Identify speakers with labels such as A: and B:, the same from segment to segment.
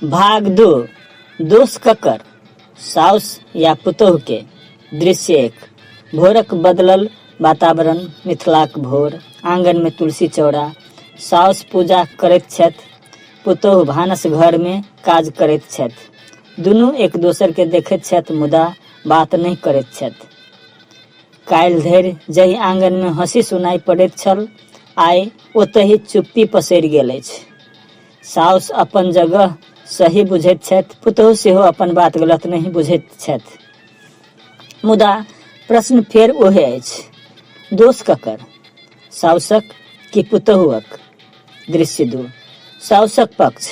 A: भाग 2 दोष ककर साउस या पुतोह के। दृश्य 1 भोरक बदलल वातावरण। मिथिलाक भोर। आंगन में तुलसी चौरा। साउस पूजा करैत छथि, पुतोह भानस घर में काज करैत छथि। दुनू एक दोसर के देखैत छथि मुदा बात नहीं करैत छथि। काल्हि धरि जाहि आंगन में हंसी सुनाई पड़ैत छल, आइ ओतहि चुप्पी पसरि गेल अछि। साउस अपन जगह सही बुझैत छथि, पुतोह सेहो अपन बात गलत नहीं बुझैत छथि। मुदा प्रश्न फेर ओहे अछि, दोष ककर, साउसक कि पुतोहुक। दृश्य 2 साउसक पक्ष।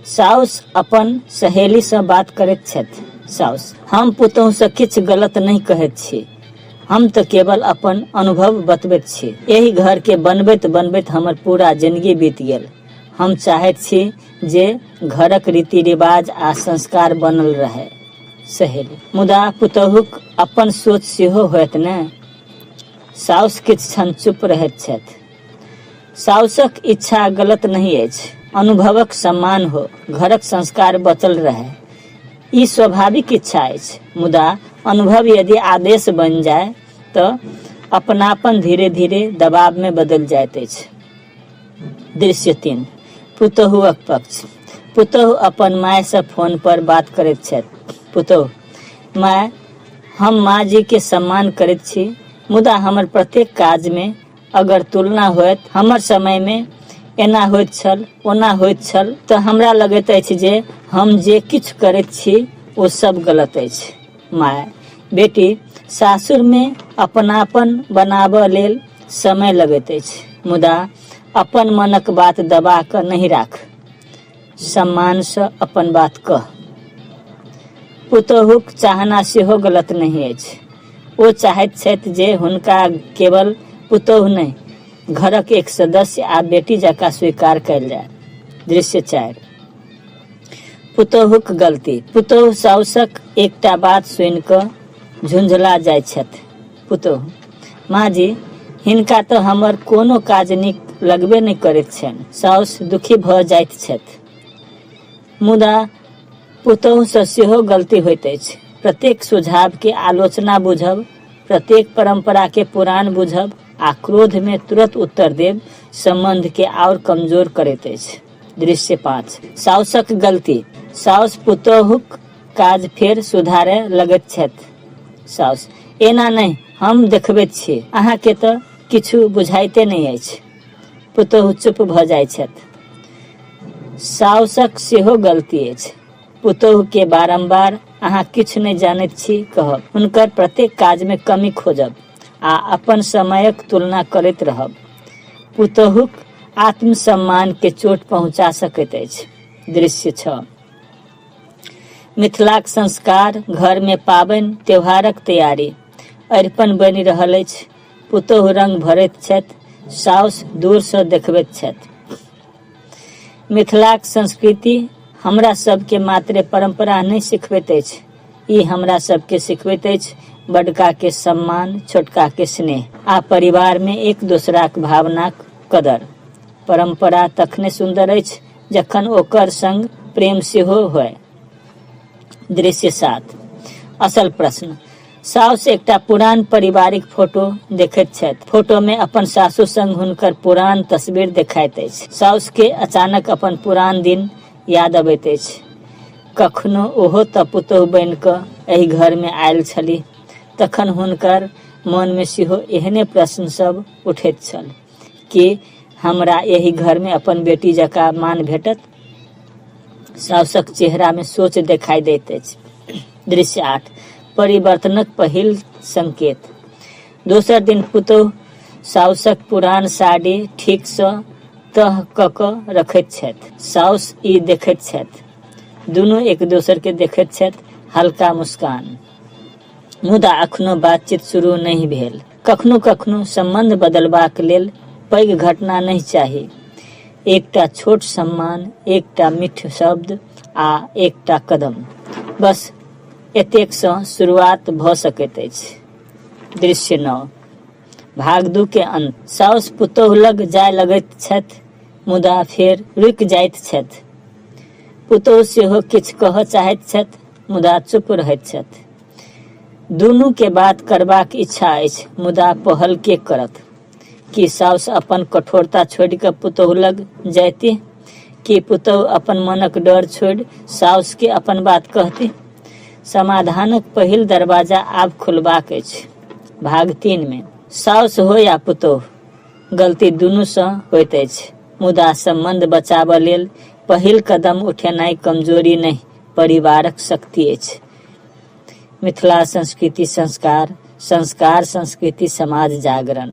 A: साउस अपन सहेली सँ बात करैत छथि। साउस: हम पुतोह सँ किछु गलत नहीं कहैत छी, हम तऽ केवल अपन अनुभव बतबैत छी। एहि घर के बनबैत बनबैत हमर पूरा जिंदगी बीत गेल। हम चाहैत छी जे घरक रीति रिवाज आ संस्कार बनल रहे। सहेली: मुदा पुतोहुक अपन सोच सेहो होयत ने। साउस किछु क्षण चुप रहैत छथि। साउसक इच्छा गलत नहीं अछि, अनुभवक सम्मान हो, घरक संस्कार बचल रहे, ई स्वाभाविक इच्छा अछि। मुदा अनुभव यदि आदेश बन जाए तऽ अपनापन धीरे धीरे दबाव में बदल जाइत अछि। दृश्य 3 पुतोहुक पक्ष। पुतोह अपन माय सँ फोन पर बात करैत छथि। पुतोह: माय, हम माँ जी के सम्मान करैत छी, मुदा हमर प्रत्येक काज में अगर तुलना होयत, हमर समय में एना होइत छल, ओना होइत छल, तऽ हमरा लगैत अछि जे हम जे किछु करैत छी ओ सब गलत अछि। माय: बेटी, सासुर में अपनापन बनाबऽ लेल समय लगैत अछि, मुदा अपन मनक बात दबा कऽ नहीं राख, सम्मान सँ अपन बात कह। पुतोहुक चाहना सेहो गलत नहीं अछि। ओ चाहैत छथि जे हुनका केवल पुतोह नहीं, घरक एक सदस्य आ बेटी जकाँ स्वीकार कयल जाय। दृश्य 4 पुतोहुक गलती। पुतोह साउसक एकटा बात सुनि कऽ झुंझला जाइत छथि। पुतोह: माँ जी, हिनका तऽ हमर कोनो काज नीक लगबे नहीं करैत छनि। साउस दुखी भऽ जाइत छथि। मुदा पुतोह सँ सेहो गलती होइत अछि। प्रत्येक सुझाव के आलोचना बुझब, प्रत्येक परंपरा के पुराण बुझब आ क्रोध में तुरंत उत्तर देब संबंध के और कमजोर करैत अछि। दृश्य 5 साउसक गलती। साउस पुतोहुक काज फेर सुधारय लगैत छथि। साउस: एना नहीं, हम देखबैत छी, अहाँ के तऽ किछु बुझाइते नहीं अछि। पुतोह चुप भऽ जाइत छथि। साउसक सेहो गलती अछि। पुतोह के बारंबार अहाँ किछु नहीं जानैत छी कहब, हुनकर प्रत्येक काज में कमी खोजब आ अपन समयक तुलना करैत रहब, पुतोहुक आत्मसम्मान के चोट पहुँचा सकैत अछि। दृश्य 6 मिथिलाक संस्कार। घर में पाबनि त्योहारक तैयारी। अरिपन बनि रहल अछि। पुतोह रंग भरैत छथि, साउस दूर सँ देखबैत छथि। मिथिलाक संस्कृति हमरा सबके मात्र परंपरा नहीं सिखबैत अछि, ई हमरा सबके सिखबैत अछि बड़का के सम्मान, छोटका के स्नेह आ परिवार में एक दोसराक भावनाक कदर। परंपरा तखने सुंदर अछि जखन ओकर संग प्रेम सेहो होय। दृश्य 7 असल प्रश्न। साउस एकटा पुरान पारिवारिक फोटो देखैत छथि। फोटो में अपन सासू संग हुनकर पुरान तस्वीर देखाइत अछि। साउस के अचानक अपन पुरान दिन याद अबैत अछि। कखनो ओहो तऽ पुतोह बनि कऽ एहि घर में आयल छलीह, तखन हुनकर मन में सेहो एहने प्रश्न सब उठैत छल कि हमरा एहि घर में अपन बेटी जकाँ मान भेटत। साउसक चेहरा में सोच देखाई दैत अछि। दृश्य 8 परिवर्तनक पहिल संकेत। दोसर दिन पुतोह साउसक पुरान साड़ी ठीक सँ तह कऽ कऽ रखैत छथि। साउस ई देखैत छथि। दुनू एक दोसर के देखैत छथि, हल्का मुस्कान। मुदा अखनो बातचीत शुरू नहीं भेल। कखनो कखनो संबंध बदलबाक लेल पैघ घटना नहीं चाही, एकटा छोट सम्मान, एकटा मीठ शब्द आ एकटा कदम, बस एतेक सँ शुरुआत भऽ सकैत अछि। दृश्य 9 भाग 2 के अंत। साउस पुतोह लग जाय लगैत छथि, मुदा फेर रुकि जाइत छथि। पुतोहु सेहो किछु कहऽ चाहैत छथि, मुदा चुप रहैत छथि। दुनू के बात करबाक इच्छा अछि, मुदा पहल के करत? कि साउस अपन कठोरता छोड़ि कऽ पुतोहु लग जयती, कि पुतोहु अपन मनक डर छोड़ि साउस के अपन बात कहती? समाधानक पहिल दरवाजा आब खुलबाक अछि। भाग 3 में साउस हो या पुतोहु, गलती दुनू सँ होइत अछि, मुदा संबंध बचाबऽ लेल पहिल कदम उठेनाइ कमजोरी नहि, परिवारक शक्ति अछि। मिथिला संस्कृति संस्कार, संस्कार संस्कृति समाज जागरण।